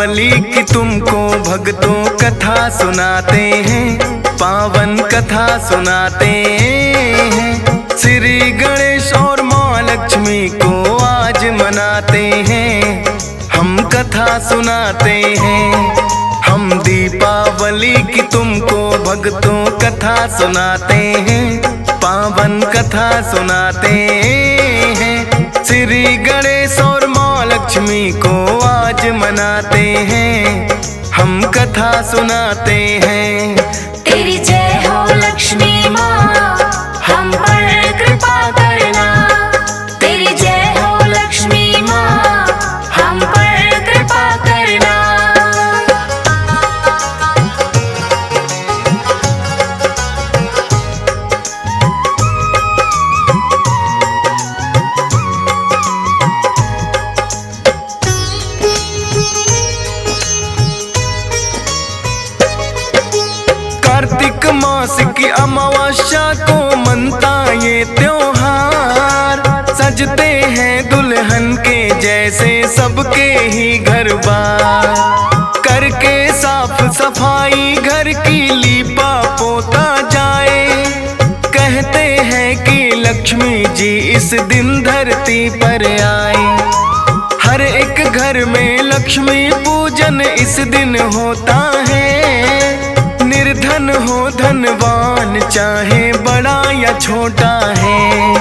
दीपावली की तुमको भक्तों कथा सुनाते हैं, पावन कथा सुनाते हैं। श्री गणेश और माँ लक्ष्मी को आज मनाते हैं, हम कथा सुनाते हैं। हम दीपावली की तुमको भक्तों कथा सुनाते हैं, पावन कथा सुनाते हैं। श्री गणेश और माँ लक्ष्मी को आज मनाते हैं, हम कथा सुनाते हैं। तेरी जय हो लक्ष्मी माँ, हम पर कृपा करना। तेरी जय हो लक्ष्मी माँ, हम पर कृपा करना। कार्तिक मास की अमावस्या को मनता ये त्योहार, सजते हैं दुल्हन के जैसे सबके ही घर बार। करके साफ सफाई घर की लीपा पोता जाए, कहते हैं कि लक्ष्मी जी इस दिन धरती पर आए। हर एक घर में लक्ष्मी पूजन इस दिन होता है, निर्धन हो धनवान चाहे बड़ा या छोटा है।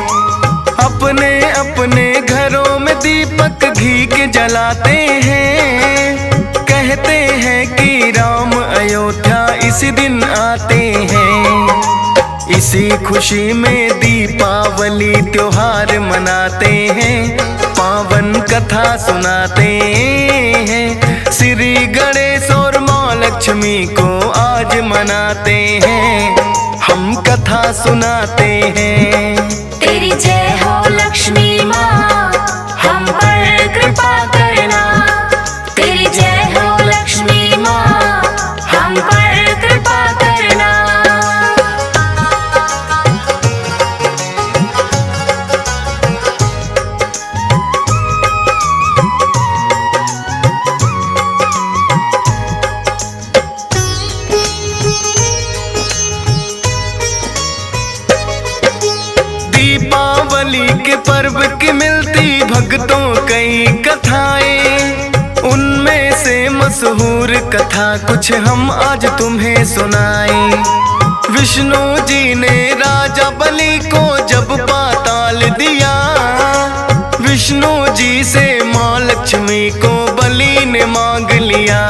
अपने अपने घरों में दीपक घी के जलाते हैं, कहते हैं कि राम अयोध्या इसी दिन आते हैं। इसी खुशी में दीपावली त्योहार मनाते हैं, पावन कथा सुनाते हैं। श्री गणेश और माँ लक्ष्मी को आज मनाते हैं, हम कथा सुनाते हैं। तेरी जय हो लक्ष्मी माँ, हम पर कृपा करना। तेरी जय हो लक्ष्मी माँ, हम पर कृपा करना। दीपावली के पर्व की मिलती भक्तों कई कथाएं, उनमें से मशहूर कथा कुछ हम आज तुम्हें सुनाएं। विष्णु जी ने राजा बलि को जब पाताल दिया, विष्णु जी से माँ लक्ष्मी को बलि ने मांग लिया।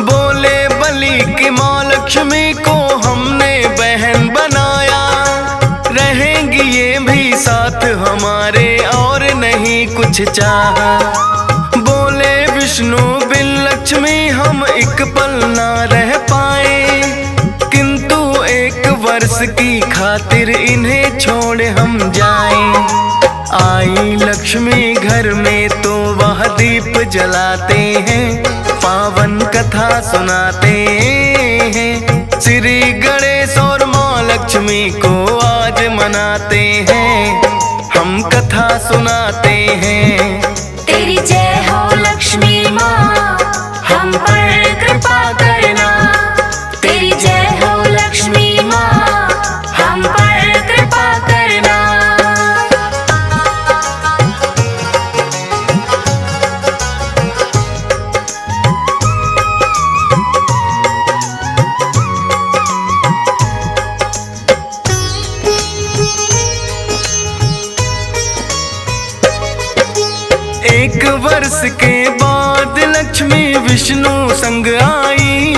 बोले बलि की माँ लक्ष्मी को हमने बहन बनाया, रहेंगी ये भी साथ हमारे और नहीं कुछ चाहा। बोले विष्णु बिन लक्ष्मी हम एक पल ना रह पाए, किंतु एक वर्ष की खातिर इन्हें छोड़ हम जाएं। आई लक्ष्मी घर में तो वह दीप जलाते हैं, पावन कथा सुनाते हैं। श्री गणेश और माँ लक्ष्मी को आज मनाते हैं, हम कथा सुनाते हैं। तेरी जय हो लक्ष्मी माँ, हम पर कृपा करना। तेरी जय हो लक्ष्मी माँ, हम पर कृपा करना। एक वर्ष के बाद लक्ष्मी विष्णु संग आई,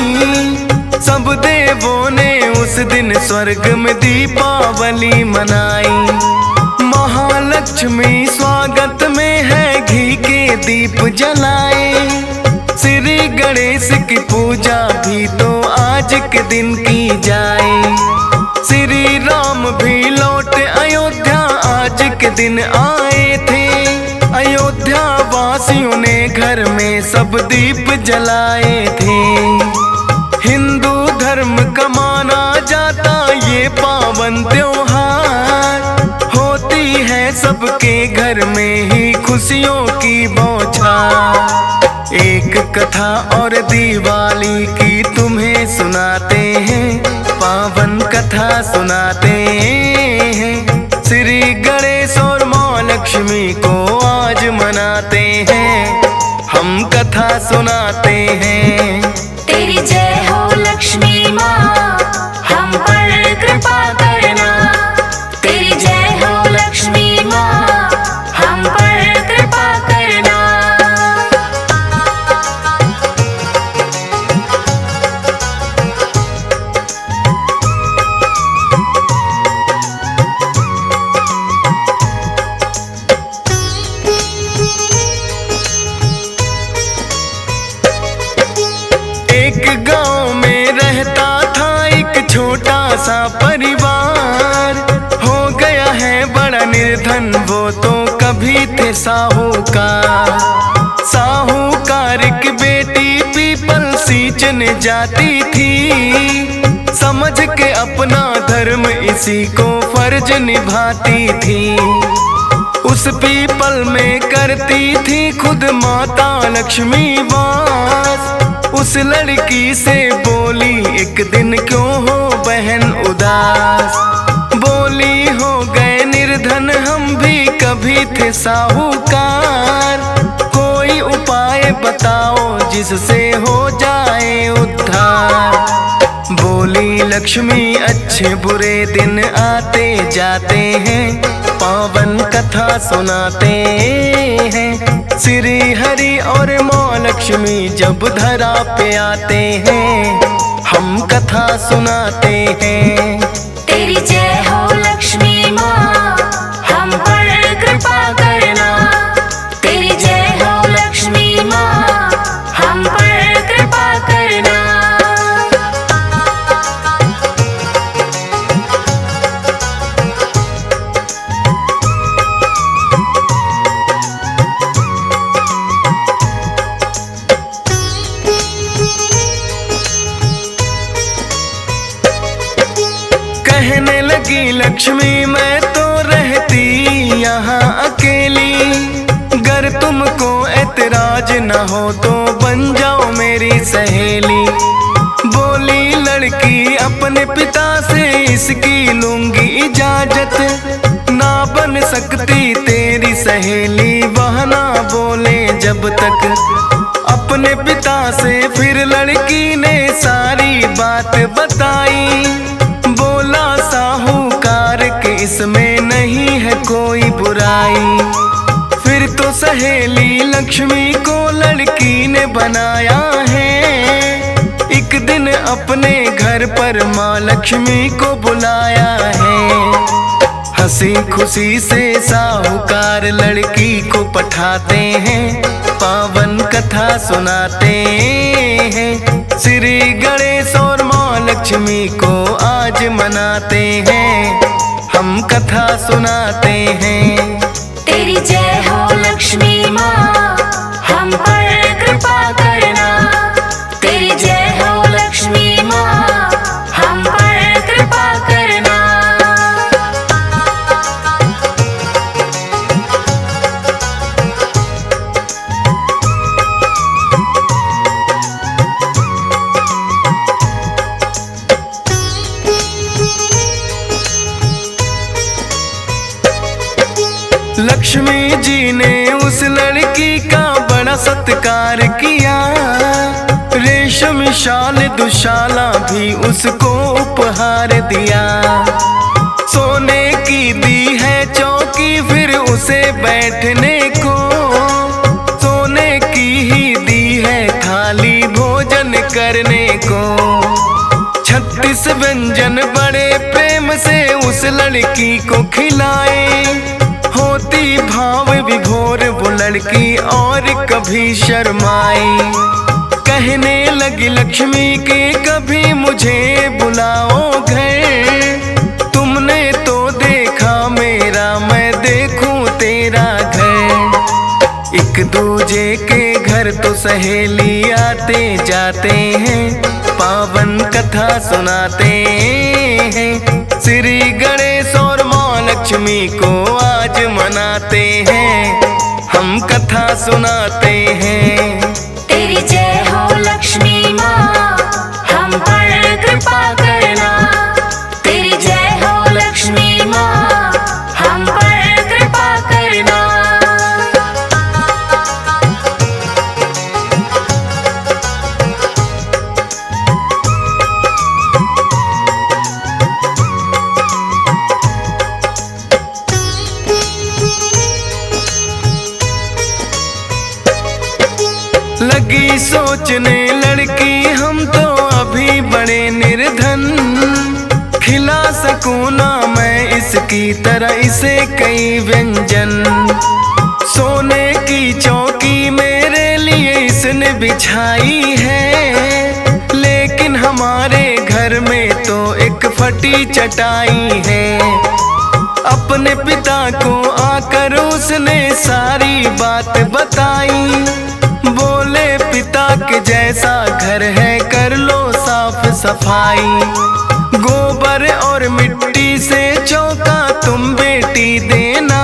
सब देवों ने उस दिन स्वर्ग में दीपावली मनाई। महालक्ष्मी स्वागत में है घी के दीप जलाए, श्री गणेश की पूजा भी तो आज के दिन की जाए। श्री राम भी लौट अयोध्या आज के दिन आए थे, अयोध्या वासियों ने घर में सब दीप जलाए थे। हिंदू धर्म का माना जाता ये पावन त्योहार, होती है सबके घर में ही खुशियों की बौछार। एक कथा और दिवाली की तुम्हें सुनाते हैं, पावन कथा सुनाते हैं। श्री गणेश और माँ लक्ष्मी को आज मनाते हैं, हम कथा सुनाते हैं। तेरी जय हो लक्ष्मी माँ, हम पर कृपा करना। तेरी जय हो लक्ष्मी माँ, हम पर कृपा करना। एक गांव में रहता था एक छोटा सा परिवार, हो गया है बड़ा निर्धन वो तो कभी थे साहूकार। साहूकार की बेटी पीपल सींचने जाती थी, समझ के अपना धर्म इसी को फर्ज निभाती थी। उस पीपल में करती थी खुद माता लक्ष्मी वास। उस लड़की से बोली एक दिन क्यों हो बहन उदास, बोली हो गए निर्धन हम भी कभी थे साहूकार। कोई उपाय बताओ जिससे हो जाए उद्धार। बोली लक्ष्मी अच्छे बुरे दिन आते जाते हैं, पावन कथा सुनाते हैं। श्री हरि और माँ लक्ष्मी जब धरा पे आते हैं, हम कथा सुनाते हैं। तेरी जय हो लक्ष्मी माँ, हम पर कृपा करना। तेरी जय हो लक्ष्मी माँ, हम पर कृपा करना। कहने लगी लक्ष्मी मैं तो रहती यहाँ अकेली, गर तुमको ऐतराज न हो तो बन जाओ मेरी सहेली। बोली लड़की अपने पिता से इसकी लूंगी इजाजत, ना बन सकती तेरी सहेली वह ना बोले जब तक। अपने पिता से फिर लड़की ने सारी बात बताई, बोला साहूकार के इसमें नहीं है कोई बुराई। फिर तो सहेली लक्ष्मी को लड़की ने बनाया है, एक दिन अपने घर पर माँ लक्ष्मी को बुलाया है। हंसी खुशी से साहूकार लड़की को पठाते हैं, पावन कथा सुनाते हैं। श्री गणेश और माँ लक्ष्मी को आज मनाते हैं, हम कथा सुनाते हैं। तेरी जय हो लक्ष्मी माँ, हम पर कृपा करना। तेरी जय हो लक्ष्मी माँ, हम पर कृपा करना। लक्ष्मी जी ने उस लड़की का बड़ा सत्कार किया, रेशम शाल दुशाला भी उसको उपहार दिया। सोने की दी है चौकी फिर उसे बैठने को, सोने की ही दी है थाली भोजन करने को। 36 व्यंजन बड़े प्रेम से उस लड़की को खिलाए, होती भाव विभोर वो लड़की और कभी शर्माई। कहने लगी लक्ष्मी के कभी मुझे बुलाओ घर, तुमने तो देखा मेरा मैं देखूं तेरा घर। एक दूजे के घर तो सहेली आते जाते हैं, पावन कथा सुनाते हैं। श्री गणेश और माँ लक्ष्मी को आज मनाते हैं, हम कथा सुनाते हैं। तेरी जय कृपा करना। तेरी जय हो लक्ष्मी माँ, हम पर कृपा करना। लगी सोचने लड़की हम तो अभी बड़े निर्धन, खिला सकूं ना मैं इसकी तरह इसे कई व्यंजन। सोने की चौकी मेरे लिए इसने बिछाई है, लेकिन हमारे घर में तो एक फटी चटाई है। अपने पिता को आकर उसने सारी बात बताई, बोले पिता के जैसा घर है कर लो साफ सफाई। गोबर और मिट्टी से चौका तुम बेटी देना,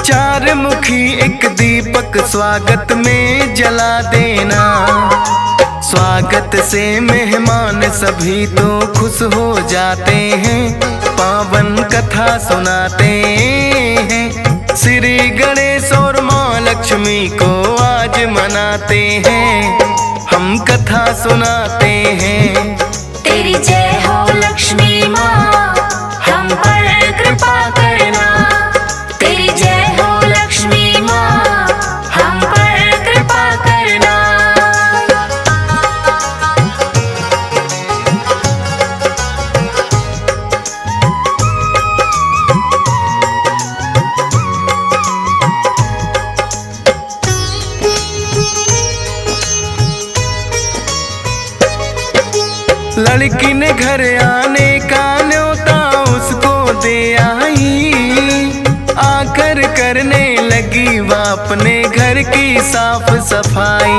चार मुखी एक दीपक स्वागत में जला देना। स्वागत से मेहमान सभी तो खुश हो जाते हैं, पावन कथा सुनाते हैं। श्री गणेश और माँ लक्ष्मी को आज मनाते हैं, हम कथा सुनाते हैं। तेरी जय हो लक्ष्मी माँ, हम पर कृपा करना। तेरी जय हो लक्ष्मी माँ, हम पर कृपा करना। लड़की ने घर आने का न्योता उसको दे आई, आकर करने लगी वह अपने घर की साफ सफाई।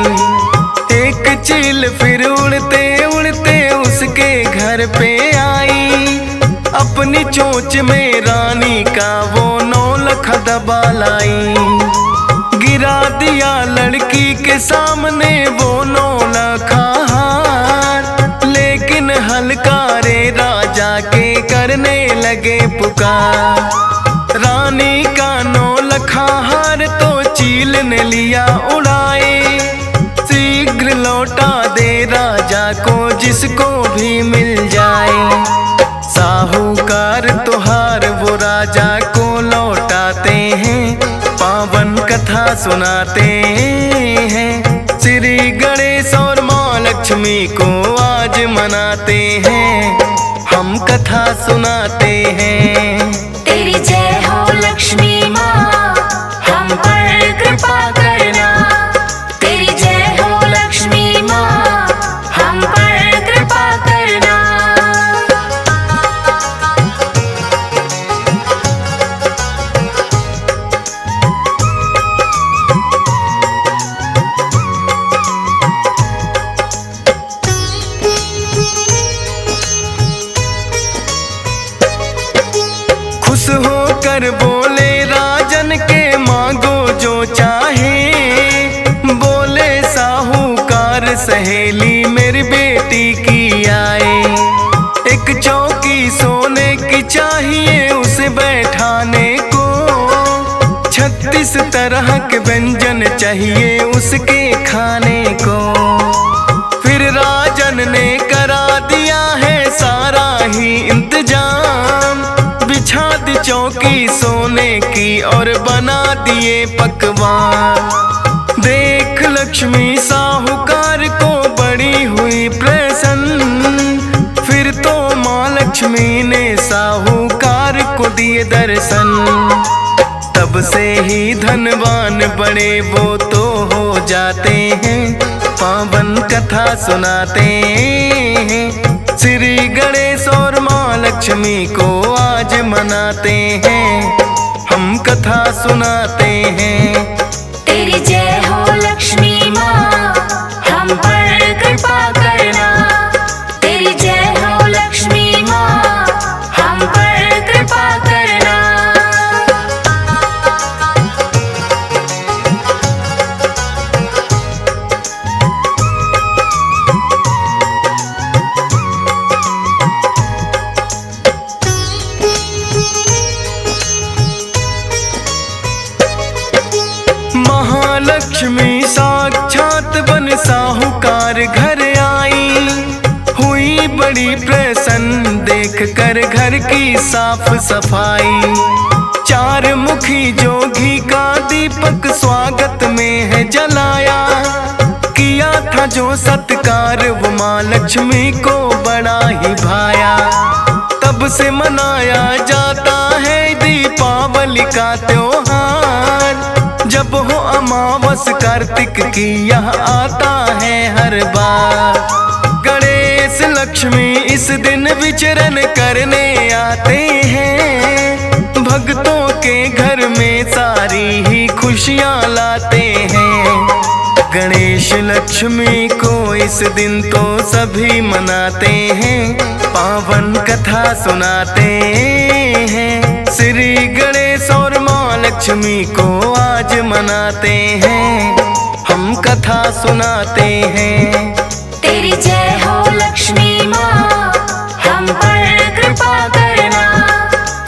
एक चील फिर उड़ते उड़ते उसके घर पे आई, अपनी चोंच में रानी का वो नौलख दबा लाई। गिरा दिया लड़की के सामने वो नौलखा हार, लेकिन हलकारे राजा के करने लगे पुकार। रानी का नौलखा हार तो चील ने लिया उड़ाए, शीघ्र लौटा दे राजा को जिसको भी मिल जाए। साहूकार तुहार वो राजा को लौटाते हैं, पावन कथा सुनाते हैं। श्री गणेश और माँ लक्ष्मी को आज मनाते हैं, हम कथा सुनाते हैं। तेरी जय हो लक्ष्मी माँ, हम पर कृपा करना। तेरी जय हो लक्ष्मी माँ, हम पर कृपा करना। खुश होकर बोले राजन के मांगो जो चाहे, बोले साहूकार सहेली मेरी बेटी की आए। एक चौकी सोने की चाहिए उसे बैठाने को, 36 तरह के व्यंजन चाहिए उसके खाने को। फिर राजन ने करा दिया है सारा ही इंतजाम, बिछा दी चौकी सोने की और बना दिए पकवान। देख लक्ष्मी साहूकार को बड़ी हुई प्रसन्न, फिर तो माँ लक्ष्मी ने साहूकार को दिए दर्शन। तब से ही धनवान बड़े वो तो हो जाते हैं, पावन कथा सुनाते हैं। श्री गणेश और माँ लक्ष्मी को आज मनाते हैं, हम कथा सुनाते हैं। तेरी जय हो लक्ष्मी माँ, हम पर कृपा करना। तेरी जय हो लक्ष्मी माँ, हम पर कृपा करना। लक्ष्मी साक्षात बन साहूकार घर आई, हुई बड़ी प्रसन्न देख कर घर की साफ सफाई। चार मुखी जोगी का दीपक स्वागत में है जलाया, किया था जो सत्कार वो माँ लक्ष्मी को बड़ा ही भाया। तब से मनाया जाता है दीपावली का त्योहार, जब हो अमावस कार्तिक की यह आता है हर बार। गणेश लक्ष्मी इस दिन विचरण करने आते हैं, भक्तों के घर में सारी ही खुशियाँ लाते हैं। गणेश लक्ष्मी को इस दिन तो सभी मनाते हैं, पावन कथा सुनाते हैं। श्री गणेश और माँ लक्ष्मी को आज मनाते हैं, हम कथा सुनाते हैं। तेरी जय हो लक्ष्मी माँ, हम पर कृपा करना।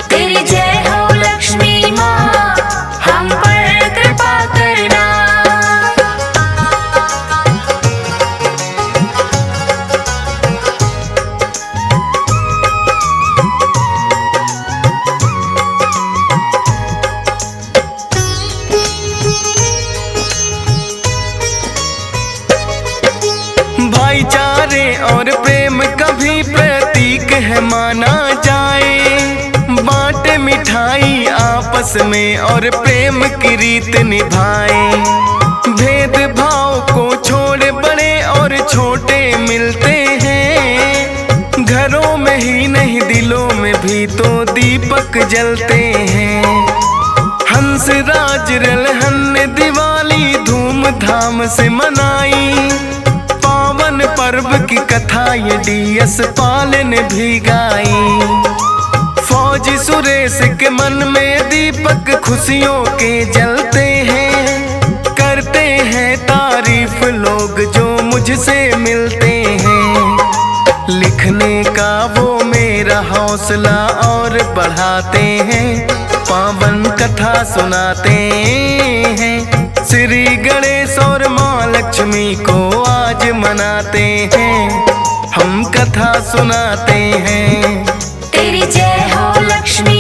तेरी जय हो लक्ष्मी माँ, हम पर कृपा करना। भाईचारे और प्रेम का भी प्रतीक है माना जाए, बांटे मिठाई आपस में और प्रेम की रीत निभाए। भेदभाव को छोड़ बड़े और छोटे मिलते हैं, घरों में ही नहीं दिलों में भी तो दीपक जलते हैं। हंस राज रलहन ने दिवाली धूमधाम से मनाई, पावन पर्व की कथा ये DS पाल ने भी गाई। फौजी सुरेश के मन में दीपक खुशियों के जलते हैं, करते हैं तारीफ लोग जो मुझसे मिलते हैं। लिखने का वो मेरा हौसला और बढ़ाते हैं, पावन कथा सुनाते हैं। श्री गणेश और माँ लक्ष्मी को आज मनाते हैं, हम कथा सुनाते हैं। तेरी जय हो लक्ष्मी